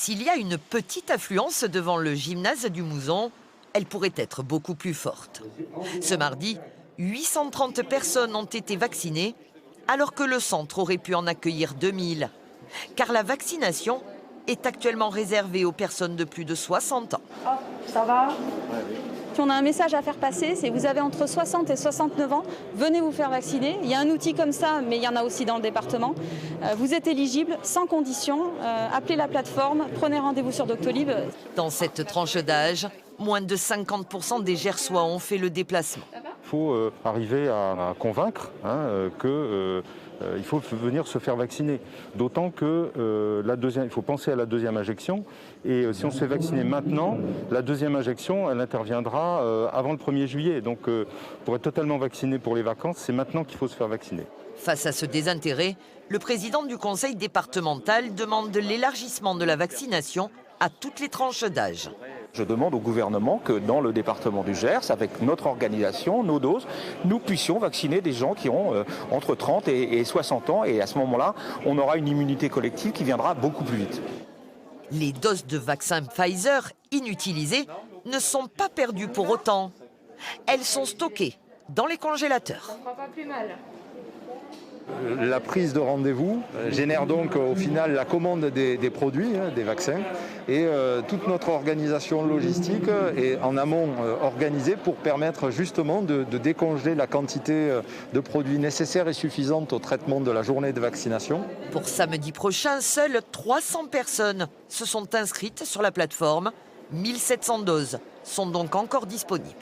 S'il y a une petite affluence devant le gymnase du Mouzon, elle pourrait être beaucoup plus forte. Ce mardi, 830 personnes ont été vaccinées, alors que le centre aurait pu en accueillir 2000. Car la vaccination est actuellement réservée aux personnes de plus de 60 ans. Oh, ça va? Si on a un message à faire passer, c'est vous avez entre 60 et 69 ans, venez vous faire vacciner. Il y a un outil comme ça, mais il y en a aussi dans le département. Vous êtes éligible, sans condition. Appelez la plateforme, prenez rendez-vous sur Doctolib. Dans cette tranche d'âge, moins de 50% des Gersois ont fait le déplacement. Il faut arriver à convaincre qu'il faut venir se faire vacciner. D'autant que il faut penser à la deuxième injection. Et si on se fait vacciner maintenant, la deuxième injection, elle interviendra avant le 1er juillet. Donc pour être totalement vacciné pour les vacances, c'est maintenant qu'il faut se faire vacciner. Face à ce désintérêt, le président du conseil départemental demande l'élargissement de la vaccination à toutes les tranches d'âge. Je demande au gouvernement que dans le département du Gers, avec notre organisation, nos doses, nous puissions vacciner des gens qui ont entre 30 et 60 ans. Et à ce moment-là, on aura une immunité collective qui viendra beaucoup plus vite. Les doses de vaccin Pfizer inutilisées ne sont pas perdues pour autant. Elles sont stockées dans les congélateurs. La prise de rendez-vous génère donc au final la commande des produits, des vaccins. Et toute notre organisation logistique est en amont organisée pour permettre justement de décongeler la quantité de produits nécessaires et suffisante au traitement de la journée de vaccination. Pour samedi prochain, seules 300 personnes se sont inscrites sur la plateforme. 1700 doses sont donc encore disponibles.